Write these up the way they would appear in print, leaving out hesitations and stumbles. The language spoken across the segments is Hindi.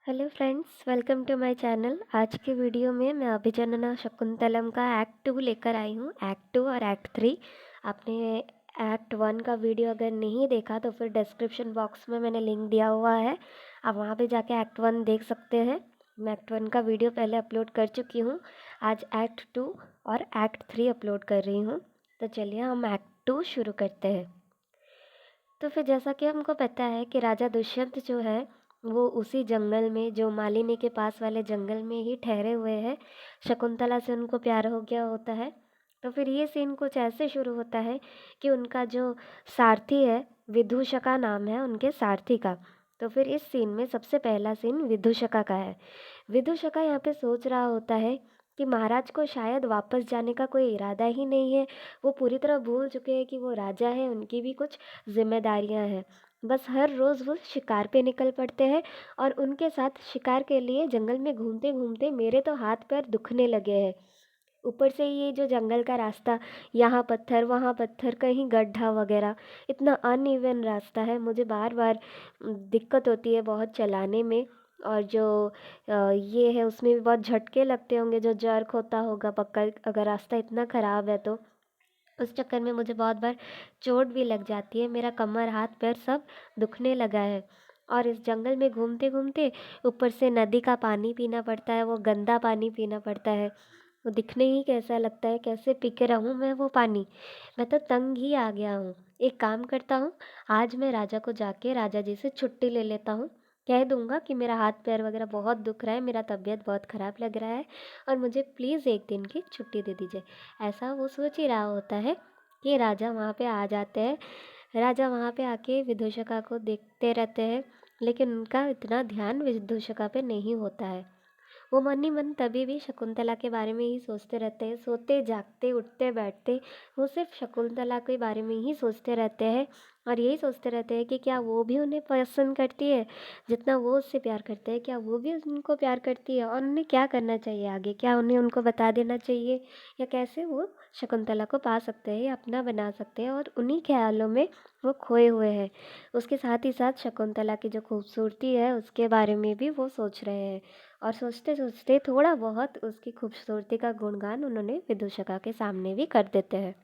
Hello friends, welcome to my channel. आज के वीडियो में मैं अभिजनना शकुंतलम का एक्ट 2 लेकर आई हूँ। एक्ट 2 और एक्ट 3। आपने एक्ट 1 का वीडियो अगर नहीं देखा तो फिर डिस्क्रिप्शन बॉक्स में मैंने लिंक दिया हुआ है, आप वहाँ पे जाके एक्ट 1 देख सकते हैं। मैं एक्ट 1 का वीडियो पहले अपलोड कर चुकी हूँ। आज एक्ट 2 और एक्ट 3 अपलोड कर रही हूँ। तो चलिए हम एक्ट 2 शुरू करते हैं। तो फिर जैसा कि हमको पता है कि राजा दुष्यंत जो है वो उसी जंगल में, जो मालिनी के पास वाले जंगल में ही ठहरे हुए हैं। शकुंतला से उनको प्यार हो गया होता है। तो फिर ये सीन कुछ ऐसे शुरू होता है कि उनका जो सारथी है, विदूषका नाम है उनके सारथी का। तो फिर इस सीन में सबसे पहला सीन विदूषका का है। विदूषका यहाँ पे सोच रहा होता है कि महाराज को शायद वापस जाने का कोई इरादा ही नहीं है। वो पूरी तरह भूल चुके हैं कि वो राजा हैं, उनकी भी कुछ जिम्मेदारियां हैं। बस हर रोज़ वो शिकार पे निकल पड़ते हैं और उनके साथ शिकार के लिए जंगल में घूमते घूमते मेरे तो हाथ पैर दुखने लगे हैं। ऊपर से ये जो जंगल का रास्ता, यहाँ पत्थर वहाँ पत्थर, कहीं गड्ढा वगैरह, इतना अनइवन रास्ता है, मुझे बार बार दिक्कत होती है बहुत चलाने में। और जो ये है उसमें भी बहुत झटके लगते होंगे, जो जर्क होता होगा पक्का, अगर रास्ता इतना ख़राब है तो उस चक्कर में मुझे बहुत बार चोट भी लग जाती है। मेरा कमर हाथ पैर सब दुखने लगा है। और इस जंगल में घूमते घूमते ऊपर से नदी का पानी पीना पड़ता है, वो गंदा पानी पीना पड़ता है। वो दिखने ही कैसा लगता है, कैसे पी के रहूँ मैं वो पानी। मैं तो तंग ही आ गया हूँ। एक काम करता हूँ, आज मैं राजा को जाके राजा जी से छुट्टी ले लेता हूँ। कह दूंगा कि मेरा हाथ पैर वगैरह बहुत दुख रहा है, मेरा तबीयत बहुत ख़राब लग रहा है और मुझे प्लीज़ एक दिन की छुट्टी दे दीजिए। ऐसा वो सोच ही रहा होता है कि राजा वहाँ पे आ जाते हैं। राजा वहाँ पे आके विदूषका को देखते रहते हैं, लेकिन उनका इतना ध्यान विदूषका पे नहीं होता है। वो मन ही मन तभी भी शकुंतला के बारे में ही सोचते रहते हैं, सोते जागते उठते बैठते वो सिर्फ शकुंतला के बारे में ही सोचते रहते हैं। और यही सोचते रहते हैं कि क्या वो भी उन्हें पसंद करती है जितना वो उससे प्यार करते हैं, क्या वो भी उनको प्यार करती है, और उन्हें क्या करना चाहिए आगे, क्या उन्हें उनको बता देना चाहिए, या कैसे वो शकुंतला को पा सकते हैं या अपना बना सकते हैं। और उन्हीं ख्यालों में वो खोए हुए हैं। उसके साथ ही साथ शकुंतला की जो खूबसूरती है उसके बारे में भी वो सोच रहे हैं। और सोचते सोचते थोड़ा बहुत उसकी खूबसूरती का गुणगान उन्होंने विदूषका के सामने भी कर देते हैं।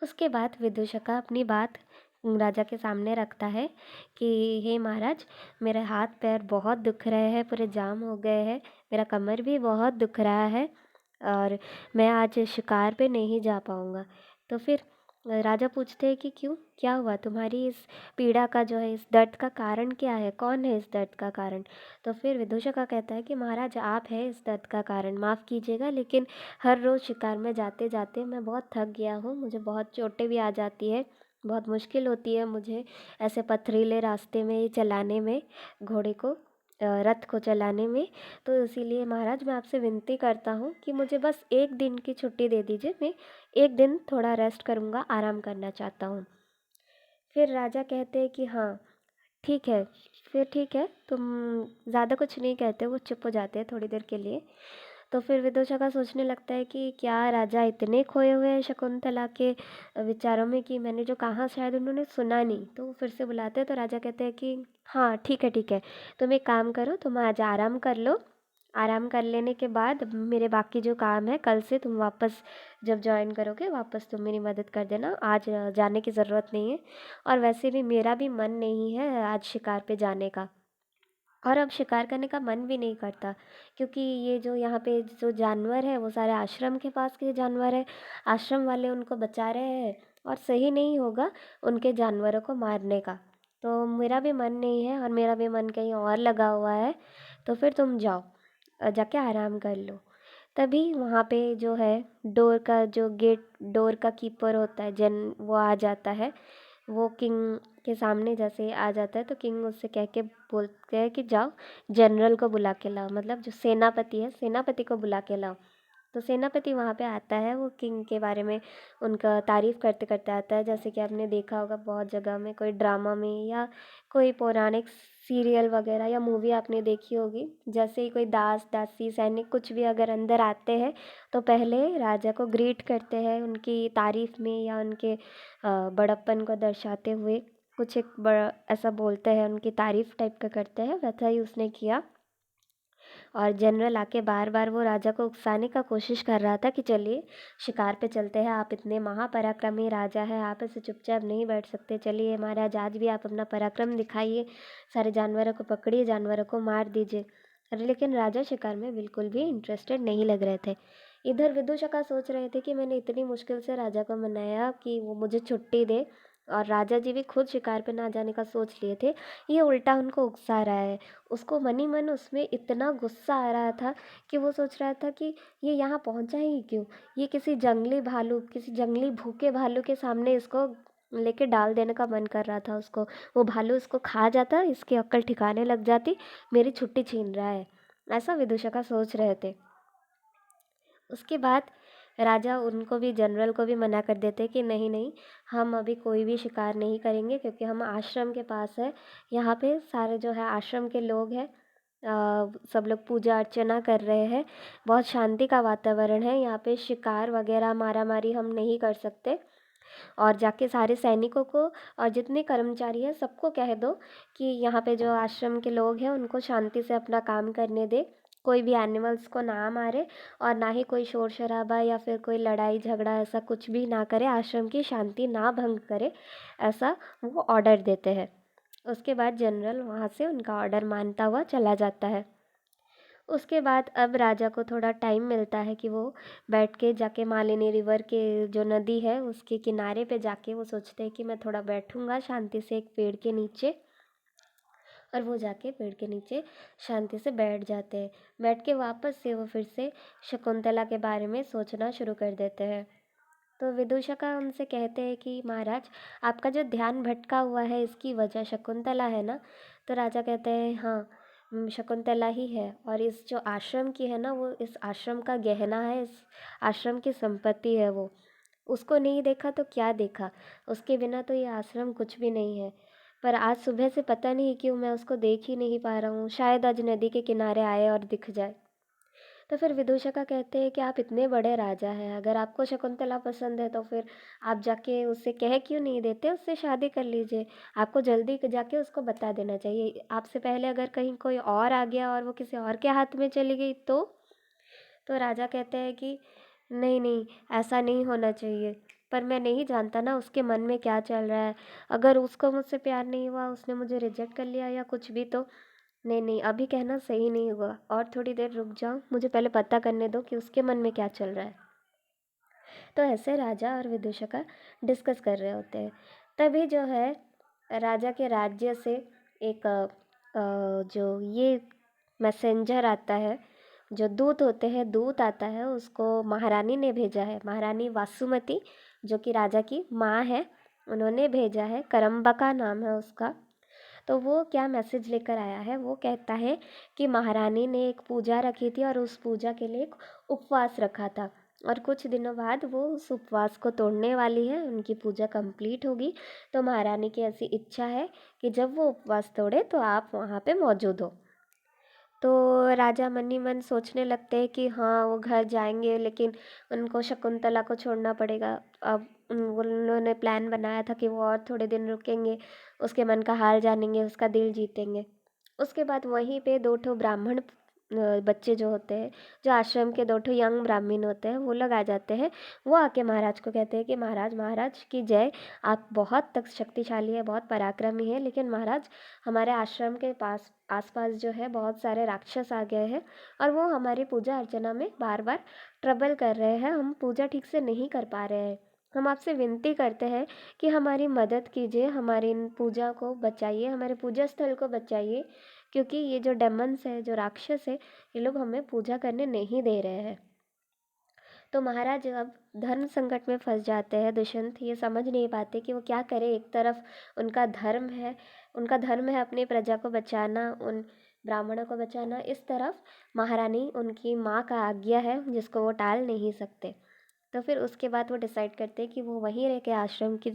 उसके बाद विदूषका अपनी बात राजा के सामने रखता है कि हे महाराज, मेरे हाथ पैर बहुत दुख रहे हैं, पूरे जाम हो गए हैं, मेरा कमर भी बहुत दुख रहा है और मैं आज शिकार पे नहीं जा पाऊँगा। तो फिर राजा पूछते हैं कि क्यों, क्या हुआ तुम्हारी इस पीड़ा का, जो है इस दर्द का कारण क्या है, कौन है इस दर्द का कारण। तो फिर विदूषका कहता है कि महाराज आप हैं इस दर्द का कारण, माफ़ कीजिएगा लेकिन हर रोज़ शिकार में जाते जाते मैं बहुत थक गया हूँ, मुझे बहुत चोटें भी आ जाती है, बहुत मुश्किल होती है मुझे ऐसे पथरीले रास्ते में चलाने में, घोड़े को, रथ को चलाने में। तो इसीलिए महाराज मैं आपसे विनती करता हूँ कि मुझे बस एक दिन की छुट्टी दे दीजिए, मैं एक दिन थोड़ा रेस्ट करूँगा, आराम करना चाहता हूँ। फिर राजा कहते हैं कि हाँ ठीक है, फिर ठीक है, तुम ज़्यादा कुछ नहीं कहते, वो चुप हो जाते हैं थोड़ी देर के लिए। तो फिर विदूषका सोचने लगता है कि क्या राजा इतने खोए हुए हैं शकुंतला के विचारों में कि मैंने जो कहा शायद उन्होंने सुना नहीं। तो वो फिर से बुलाते हैं तो राजा कहते हैं कि हाँ ठीक है ठीक है, तुम एक काम करो, तुम आज आराम कर लो, आराम कर लेने के बाद मेरे बाकी जो काम है कल से तुम वापस जब ज्वाइन करोगे वापस तुम मेरी मदद कर देना, आज जाने की ज़रूरत नहीं है। और वैसे भी मेरा भी मन नहीं है आज शिकार पे जाने का, और अब शिकार करने का मन भी नहीं करता, क्योंकि ये जो यहाँ पे जो जानवर है वो सारे आश्रम के पास के जानवर है, आश्रम वाले उनको बचा रहे हैं और सही नहीं होगा उनके जानवरों को मारने का। तो मेरा भी मन नहीं है और मेरा भी मन कहीं और लगा हुआ है। तो फिर तुम जाओ, जाके आराम कर लो। तभी वहाँ पे जो है डोर का जो गेट, डोर का कीपर होता है जन, वो आ जाता है। वो किंग के सामने जैसे आ जाता है तो किंग उससे कह के बोलते हैं कि जाओ जनरल को बुला के लाओ, मतलब जो सेनापति है सेनापति को बुला के लाओ। तो सेनापति वहाँ पे आता है, वो किंग के बारे में उनका तारीफ़ करते करते आता है, जैसे कि आपने देखा होगा बहुत जगह में, कोई ड्रामा में या कोई पौराणिक सीरियल वगैरह या मूवी आपने देखी होगी, जैसे ही कोई दास दासी सैनिक कुछ भी अगर अंदर आते हैं तो पहले राजा को ग्रीट करते हैं उनकी तारीफ़ में या उनके बड़प्पन को दर्शाते हुए। कुछ एक बड़ा ऐसा बोलते हैं, उनकी तारीफ़ टाइप का करते हैं, वैसा ही उसने किया। और जनरल आके बार बार वो राजा को उकसाने का कोशिश कर रहा था कि चलिए शिकार पे चलते हैं, आप इतने महापराक्रमी राजा हैं, आप ऐसे चुपचाप नहीं बैठ सकते, चलिए महाराज आज भी आप अपना पराक्रम दिखाइए, सारे जानवरों को पकड़िए, जानवरों को मार दीजिए। अरे लेकिन राजा शिकार में बिल्कुल भी इंटरेस्टेड नहीं लग रहे थे। इधर विदूषका सोच रहे थे कि मैंने इतनी मुश्किल से राजा को मनाया कि वो मुझे छुट्टी दे, और राजा जी भी खुद शिकार पे ना जाने का सोच लिए थे, ये उल्टा उनको उकसा रहा है। उसको मन ही मन उसमें इतना गुस्सा आ रहा था कि वो सोच रहा था कि ये यहाँ पहुँचा ही क्यों, ये किसी जंगली भालू, किसी जंगली भूखे भालू के सामने इसको लेके डाल देने का मन कर रहा था उसको। वो भालू इसको खा जाता, इसकी अक्ल ठिकाने लग जाती, मेरी छुट्टी छीन रहा है, ऐसा विदूषका सोच रहे थे। उसके बाद राजा उनको भी, जनरल को भी मना कर देते कि नहीं नहीं, हम अभी कोई भी शिकार नहीं करेंगे, क्योंकि हम आश्रम के पास है, यहाँ पे सारे जो है आश्रम के लोग हैं, सब लोग पूजा अर्चना कर रहे हैं, बहुत शांति का वातावरण है यहाँ पे, शिकार वगैरह मारा मारी हम नहीं कर सकते। और जाके सारे सैनिकों को और जितने कर्मचारी हैं सबको कह दो कि यहाँ पे जो आश्रम के लोग हैं उनको शांति से अपना काम करने दे, कोई भी एनिमल्स को ना मारे, और ना ही कोई शोर शराबा या फिर कोई लड़ाई झगड़ा ऐसा कुछ भी ना करे, आश्रम की शांति ना भंग करे, ऐसा वो ऑर्डर देते हैं। उसके बाद जनरल वहाँ से उनका ऑर्डर मानता हुआ चला जाता है। उसके बाद अब राजा को थोड़ा टाइम मिलता है कि वो बैठ के जाके मालिनी रिवर के जो नदी है उसके किनारे पे जाके वो सोचते हैं कि मैं थोड़ा बैठूंगा शांति से एक पेड़ के नीचे। और वो जाके पेड़ के नीचे शांति से बैठ जाते हैं। बैठ के वापस से वो फिर से शकुंतला के बारे में सोचना शुरू कर देते हैं। तो विदूषका उनसे कहते हैं कि महाराज, आपका जो ध्यान भटका हुआ है इसकी वजह शकुंतला है ना? तो राजा कहते हैं हाँ, शकुंतला ही है, और इस जो आश्रम की है ना, वो इस आश्रम का गहना है, इस आश्रम की संपत्ति है वो। उसको नहीं देखा तो क्या देखा, उसके बिना तो ये आश्रम कुछ भी नहीं है। पर आज सुबह से पता नहीं क्यों मैं उसको देख ही नहीं पा रहा हूँ, शायद आज नदी के किनारे आए और दिख जाए। तो फिर विदूषका कहते हैं कि आप इतने बड़े राजा हैं, अगर आपको शकुंतला पसंद है तो फिर आप जाके उससे कह क्यों नहीं देते, उससे शादी कर लीजिए। आपको जल्दी जाके उसको बता देना चाहिए, आपसे पहले अगर कहीं कोई और आ गया और वो किसी और के हाथ में चली गई तो राजा कहते हैं कि नहीं नहीं, ऐसा नहीं होना चाहिए, पर मैं नहीं जानता ना उसके मन में क्या चल रहा है, अगर उसको मुझसे प्यार नहीं हुआ, उसने मुझे रिजेक्ट कर लिया या कुछ भी, तो नहीं नहीं, अभी कहना सही नहीं होगा, और थोड़ी देर रुक जाओ, मुझे पहले पता करने दो कि उसके मन में क्या चल रहा है। तो ऐसे राजा और विदूषका डिस्कस कर रहे होते हैं। तभी जो है राजा के राज्य से एक जो ये मैसेंजर आता है, जो दूत होते हैं, दूत आता है, उसको महारानी ने भेजा है, महारानी वासुमती जो कि राजा की माँ है, उन्होंने भेजा है, करम्बका नाम है उसका। तो वो क्या मैसेज लेकर आया है, वो कहता है कि महारानी ने एक पूजा रखी थी और उस पूजा के लिए एक उपवास रखा था, और कुछ दिनों बाद वो उस उपवास को तोड़ने वाली है, उनकी पूजा कंप्लीट होगी। तो महारानी की ऐसी इच्छा है कि जब वो उपवास तोड़े तो आप वहाँ पे मौजूद हो। तो राजा मन ही मन सोचने लगते हैं कि हाँ वो घर जाएंगे, लेकिन उनको शकुंतला को छोड़ना पड़ेगा। अब उन्होंने प्लान बनाया था कि वो और थोड़े दिन रुकेंगे, उसके मन का हाल जानेंगे, उसका दिल जीतेंगे। उसके बाद वहीं पे दो ठो ब्राह्मण बच्चे जो होते हैं, जो आश्रम के दो ठो यंग ब्राह्मण होते हैं, वो लोग आ जाते हैं। वो आके महाराज को कहते हैं कि महाराज, महाराज की जय, आप बहुत तक शक्तिशाली है, बहुत पराक्रमी है, लेकिन महाराज हमारे आश्रम के पास आसपास जो है बहुत सारे राक्षस आ गए हैं, और वो हमारी पूजा अर्चना में बार बार ट्रबल कर रहे हैं, हम पूजा ठीक से नहीं कर पा रहे हैं। हम आपसे विनती करते हैं कि हमारी मदद कीजिए, हमारी इन पूजा को बचाइए, हमारे पूजा स्थल को बचाइए, क्योंकि ये जो डेमन्स है, जो राक्षस है, ये लोग हमें पूजा करने नहीं दे रहे हैं। तो महाराज अब धर्म संकट में फंस जाते हैं। दुष्यंत ये समझ नहीं पाते कि वो क्या करें। एक तरफ उनका धर्म है, उनका धर्म है अपनी प्रजा को बचाना, उन ब्राह्मणों को बचाना, इस तरफ महारानी उनकी माँ का आज्ञा है जिसको वो टाल नहीं सकते। तो फिर उसके बाद वो डिसाइड करते हैं कि वो वहीं रह के आश्रम की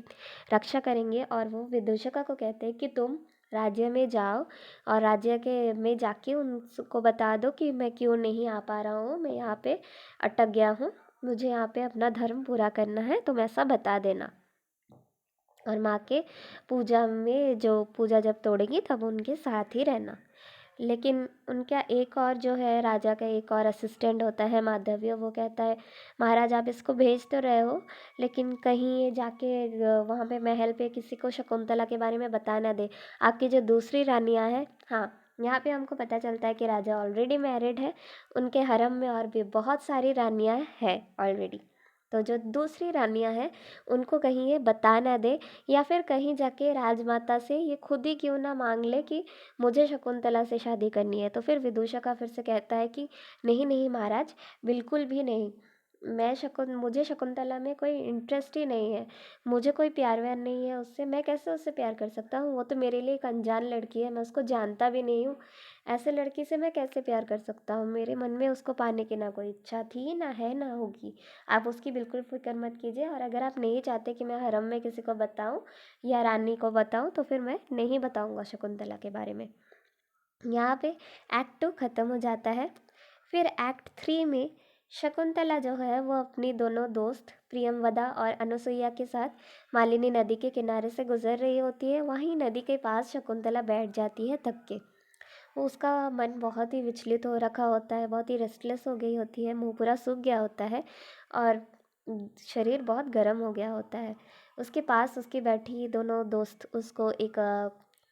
रक्षा करेंगे, और वो विदूषका को कहते हैं कि तुम राज्य में जाओ और राज्य के में जाके उनको बता दो कि मैं क्यों नहीं आ पा रहा हूँ, मैं यहाँ पे अटक गया हूँ, मुझे यहाँ पे अपना धर्म पूरा करना है, तुम ऐसा बता देना। और माँ के पूजा में जो पूजा जब तोड़ेंगी तब उनके साथ ही रहना। लेकिन उनका एक और जो है राजा का एक और असिस्टेंट होता है माधव्य, वो कहता है महाराज आप इसको भेज तो रहे हो, लेकिन कहीं ये जाके वहाँ पे महल पे किसी को शकुंतला के बारे में बता ना दे। आपकी जो दूसरी रानियाँ हैं, हाँ, यहाँ पे हमको पता चलता है कि राजा ऑलरेडी मैरिड है, उनके हरम में और भी बहुत सारी रानियाँ हैं ऑलरेडी। तो जो दूसरी रानियाँ हैं उनको कहीं ये बता ना दे, या फिर कहीं जाके राजमाता से ये खुद ही क्यों ना मांग ले कि मुझे शकुंतला से शादी करनी है। तो फिर विदूषका फिर से कहता है कि नहीं नहीं महाराज, बिल्कुल भी नहीं। मुझे शकुंतला में कोई इंटरेस्ट ही नहीं है, मुझे कोई प्यार व्यार नहीं है उससे, मैं कैसे उससे प्यार कर सकता हूँ? वो तो मेरे लिए एक अनजान लड़की है, मैं उसको जानता भी नहीं हूँ। ऐसे लड़की से मैं कैसे प्यार कर सकता हूँ? मेरे मन में उसको पाने की ना कोई इच्छा थी, ना है, ना होगी। आप उसकी बिल्कुल फिक्र मत कीजिए, और अगर आप नहीं चाहते कि मैं हरम में किसी को बताऊँ या रानी को बताऊँ तो फिर मैं नहीं बताऊँगा शकुंतला के बारे में। यहाँ पे एक्ट 2 ख़त्म हो जाता है। फिर एक्ट 3 में शकुंतला जो है वो अपनी दोनों दोस्त प्रियमवदा और अनुसुईया के साथ मालिनी नदी के किनारे से गुजर रही होती है। वहीं नदी के पास शकुंतला बैठ जाती है थक के। वो उसका मन बहुत ही विचलित हो रखा होता है, बहुत ही रेस्टलेस हो गई होती है, मुंह पूरा सूख गया होता है और शरीर बहुत गर्म हो गया होता है। उसके पास उसकी बैठी दोनों दोस्त उसको एक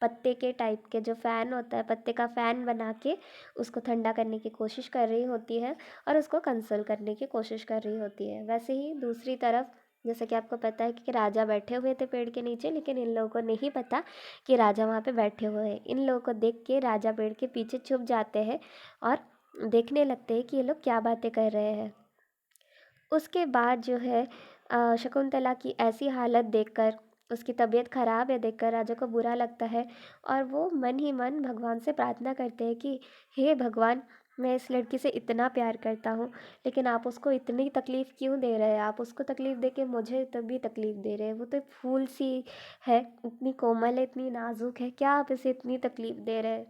पत्ते के टाइप के जो फ़ैन होता है, पत्ते का फ़ैन बना के उसको ठंडा करने की कोशिश कर रही होती है और उसको कंसोल करने की कोशिश कर रही होती है। वैसे ही दूसरी तरफ जैसे कि आपको पता है कि राजा बैठे हुए थे पेड़ के नीचे, लेकिन इन लोगों को नहीं पता कि राजा वहाँ पे बैठे हुए हैं। इन लोगों को देख के राजा पेड़ के पीछे छुप जाते हैं और देखने लगते हैं कि ये लोग क्या बातें कर रहे हैं। उसके बाद जो है शकुंतला की ऐसी हालत देखकर, उसकी तबीयत ख़राब है देखकर राजा को बुरा लगता है और वो मन ही मन भगवान से प्रार्थना करते हैं कि हे भगवान, मैं इस लड़की से इतना प्यार करता हूँ, लेकिन आप उसको इतनी तकलीफ़ क्यों दे रहे हैं? आप उसको तकलीफ़ दे के मुझे तभी तकलीफ़ दे रहे हैं। वो तो एक फूल सी है, इतनी कोमल है, इतनी नाजुक है, क्या आप इसे इतनी तकलीफ़ दे रहे हैं?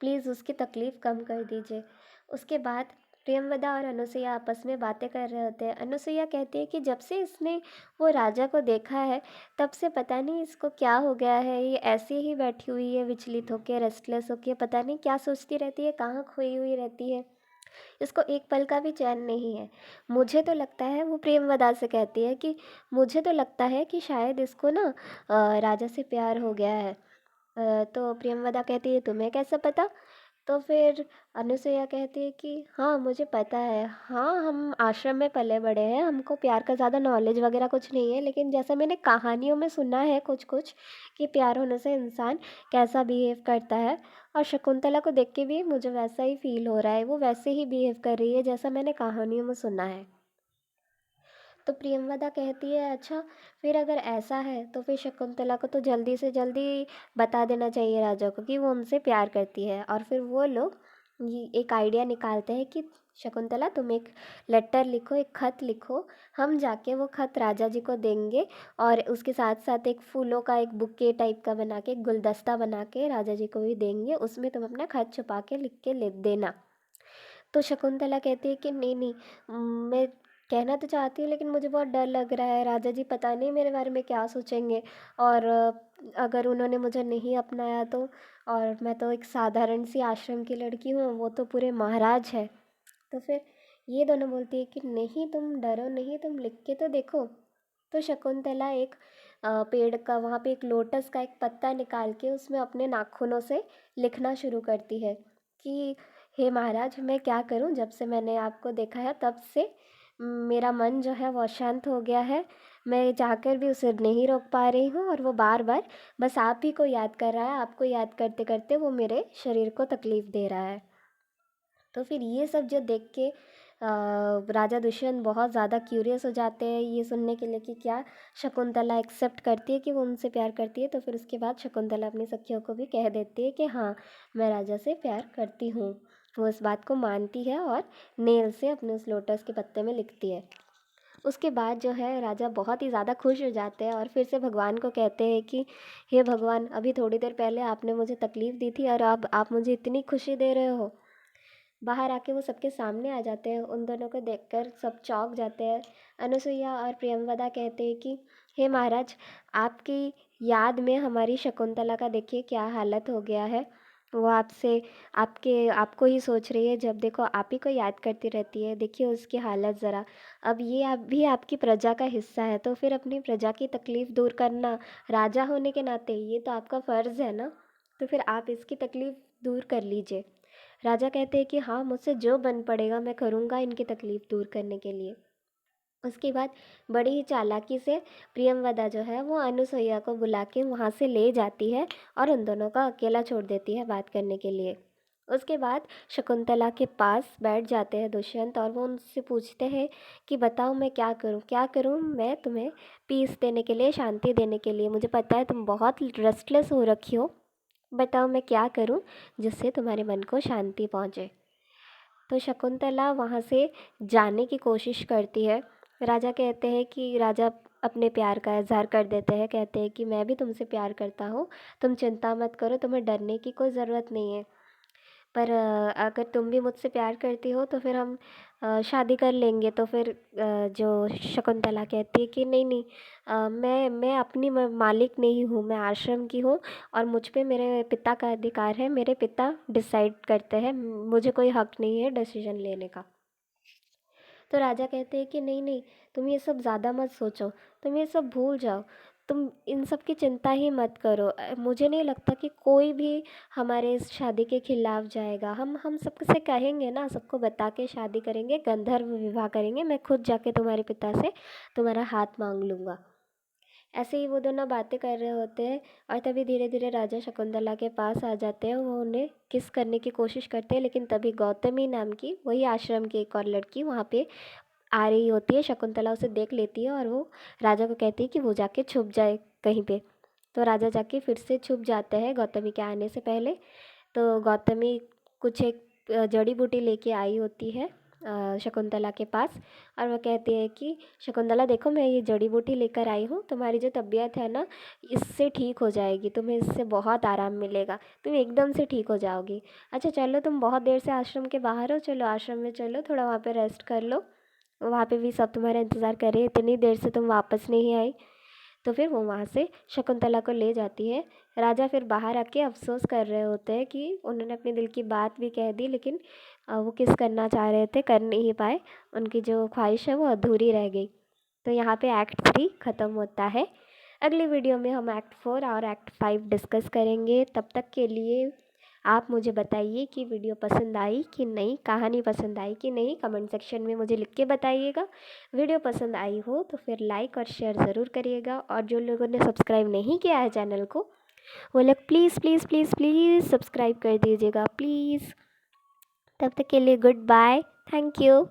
प्लीज़ उसकी तकलीफ़ कम कर दीजिए। उसके बाद प्रियंवदा और अनुसुईया आपस में बातें कर रहे होते हैं। अनुसुईया कहती है कि जब से इसने वो राजा को देखा है तब से पता नहीं इसको क्या हो गया है, ये ऐसे ही बैठी हुई है विचलित होकर, रेस्टलेस होकर, पता नहीं क्या सोचती रहती है, कहाँ खोई हुई रहती है, इसको एक पल का भी चैन नहीं है। मुझे तो लगता है, वो प्रेमवदा से कहती है कि मुझे तो लगता है कि शायद इसको ना राजा से प्यार हो गया है। तो प्रियंवदा कहती है तुम्हें कैसे पता? तो फिर अनुसुईया कहती है कि हाँ मुझे पता है, हाँ हम आश्रम में पले बड़े हैं, हमको प्यार का ज़्यादा नॉलेज वगैरह कुछ नहीं है, लेकिन जैसा मैंने कहानियों में सुना है कुछ कुछ कि प्यार होने से इंसान कैसा बिहेव करता है, और शकुंतला को देख के भी मुझे वैसा ही फील हो रहा है, वो वैसे ही बिहेव कर रही है जैसा मैंने कहानियों में सुना है। तो प्रियंवदा कहती है अच्छा, फिर अगर ऐसा है तो फिर शकुंतला को तो जल्दी से जल्दी बता देना चाहिए राजा को कि वो उनसे प्यार करती है। और फिर वो लोग ये एक आइडिया निकालते हैं कि शकुंतला तुम एक लेटर लिखो, एक खत लिखो, हम जाके वो खत राजा जी को देंगे और उसके साथ साथ एक फूलों का एक बुके टाइप का बना के, एक गुलदस्ता बना के राजा जी को भी देंगे, उसमें तुम अपना खत छुपा के लिख के ले देना। तो शकुंतला कहती है कि नहीं नहीं, मैं कहना तो चाहती हूँ लेकिन मुझे बहुत डर लग रहा है, राजा जी पता नहीं मेरे बारे में क्या सोचेंगे, और अगर उन्होंने मुझे नहीं अपनाया तो, और मैं तो एक साधारण सी आश्रम की लड़की हूँ, वो तो पूरे महाराज है। तो फिर ये दोनों बोलती है कि नहीं तुम डरो नहीं, तुम लिख के तो देखो। तो शकुंतला एक पेड़ का, वहाँ पे एक लोटस का एक पत्ता निकाल के उसमें अपने नाखूनों से लिखना शुरू करती है कि हे महाराज, मैं क्या करूं, जब से मैंने आपको देखा है तब से मेरा मन जो है वो अशांत हो गया है, मैं चाहकर भी उसे नहीं रोक पा रही हूँ, और वो बार बार बस आप ही को याद कर रहा है, आपको याद करते करते वो मेरे शरीर को तकलीफ़ दे रहा है। तो फिर ये सब जो देख के राजा दुष्यंत बहुत ज़्यादा क्यूरियस हो जाते हैं ये सुनने के लिए कि क्या शकुंतला एक्सेप्ट करती है कि वो उनसे प्यार करती है। तो फिर उसके बाद शकुंतला अपनी सखियों को भी कह देती है कि हाँ, मैं राजा से प्यार करती हूँ। वो इस बात को मानती है और नेल से अपने उस लोटस के पत्ते में लिखती है। उसके बाद जो है राजा बहुत ही ज़्यादा खुश हो जाते हैं और फिर से भगवान को कहते हैं कि हे भगवान, अभी थोड़ी देर पहले आपने मुझे तकलीफ़ दी थी और अब आप मुझे इतनी खुशी दे रहे हो। बाहर आके वो सबके सामने आ जाते हैं, उन दोनों को देखकर सब चौंक जाते हैं। अनुसुईया और प्रियंवदा कहते हैं कि हे महाराज, आपकी याद में हमारी शकुंतला का देखिए क्या हालत हो गया है। वो आपसे आपके आपको ही सोच रही है, जब देखो आप ही को याद करती रहती है। देखिए उसकी हालत ज़रा। अब ये आप भी आपकी प्रजा का हिस्सा है, तो फिर अपनी प्रजा की तकलीफ़ दूर करना राजा होने के नाते ये तो आपका फ़र्ज़ है ना। तो फिर आप इसकी तकलीफ़ दूर कर लीजिए। राजा कहते हैं कि हाँ, मुझसे जो बन पड़ेगा मैं करूँगा इनकी तकलीफ़ दूर करने के लिए। उसके बाद बड़ी ही चालाकी से प्रियंवदा जो है वो अनुसुईया को बुला के वहाँ से ले जाती है और उन दोनों का अकेला छोड़ देती है बात करने के लिए। उसके बाद शकुंतला के पास बैठ जाते हैं दुष्यंत और वो उनसे पूछते हैं कि बताओ मैं क्या करूँ मैं तुम्हें पीस देने के लिए, शांति देने के लिए। मुझे पता है तुम बहुत रेस्टलेस हो रखी हो, बताओ मैं क्या करूँ जिससे तुम्हारे मन को शांति पहुँचे। तो शकुंतला वहाँ से जाने की कोशिश करती है। राजा कहते हैं कि राजा अपने प्यार का इज़हार कर देते हैं, कहते हैं कि मैं भी तुमसे प्यार करता हूँ, तुम चिंता मत करो, तुम्हें डरने की कोई ज़रूरत नहीं है। पर अगर तुम भी मुझसे प्यार करती हो तो फिर हम शादी कर लेंगे। तो फिर जो शकुंतला कहती है कि नहीं नहीं, मैं अपनी मालिक नहीं हूँ, मैं आश्रम की हूँ और मुझ पे मेरे पिता का अधिकार है, मेरे पिता डिसाइड करते हैं, मुझे कोई हक नहीं है डिसीजन लेने का। तो राजा कहते हैं कि नहीं नहीं, तुम ये सब ज़्यादा मत सोचो, तुम ये सब भूल जाओ, तुम इन सब की चिंता ही मत करो। मुझे नहीं लगता कि कोई भी हमारे इस शादी के खिलाफ जाएगा। हम सबसे कहेंगे ना, सबको बता के शादी करेंगे, गंधर्व विवाह करेंगे, मैं खुद जाके तुम्हारे पिता से तुम्हारा हाथ मांग लूँगा। ऐसे ही वो दोनों बातें कर रहे होते हैं और तभी धीरे धीरे राजा शकुंतला के पास आ जाते हैं। वो उन्हें किस करने की कोशिश करते हैं, लेकिन तभी गौतमी नाम की वही आश्रम की एक और लड़की वहाँ पे आ रही होती है। शकुंतला उसे देख लेती है और वो राजा को कहती है कि वो जाके छुप जाए कहीं पे। तो राजा जाके फिर से छुप जाते हैं गौतमी के आने से पहले। तो गौतमी कुछ एक जड़ी बूटी लेके आई होती है शकुंतला के पास और वो कहती है कि शकुंतला देखो, मैं ये जड़ी बूटी लेकर आई हूँ, तुम्हारी जो तबीयत है ना इससे ठीक हो जाएगी, तुम्हें इससे बहुत आराम मिलेगा, तुम एकदम से ठीक हो जाओगी। अच्छा चलो, तुम बहुत देर से आश्रम के बाहर हो, चलो आश्रम में चलो, थोड़ा वहाँ पे रेस्ट कर लो, वहाँ पे भी सब तुम्हारा इंतज़ार कर रहे हैं, इतनी देर से तुम वापस नहीं आई। तो फिर वो वहाँ से शकुंतला को ले जाती है। राजा फिर बाहर आके अफ़सोस कर रहे होते हैं कि उन्होंने अपने दिल की बात भी कह दी, लेकिन वो किस करना चाह रहे थे कर नहीं पाए, उनकी जो ख्वाहिश है वो अधूरी रह गई। तो यहाँ पे एक्ट 3 ख़त्म होता है। अगली वीडियो में हम एक्ट 4 और एक्ट 5 डिस्कस करेंगे। तब तक के लिए आप मुझे बताइए कि वीडियो पसंद आई कि नहीं, कहानी पसंद आई कि नहीं, कमेंट सेक्शन में मुझे लिख के बताइएगा। वीडियो पसंद आई हो तो फिर लाइक और शेयर ज़रूर करिएगा और जो लोगों ने सब्सक्राइब नहीं किया है चैनल को, वो लोग please please please please subscribe कर दीजिएगा प्लीज़। तब तक के लिए गुड बाय, थैंक यू।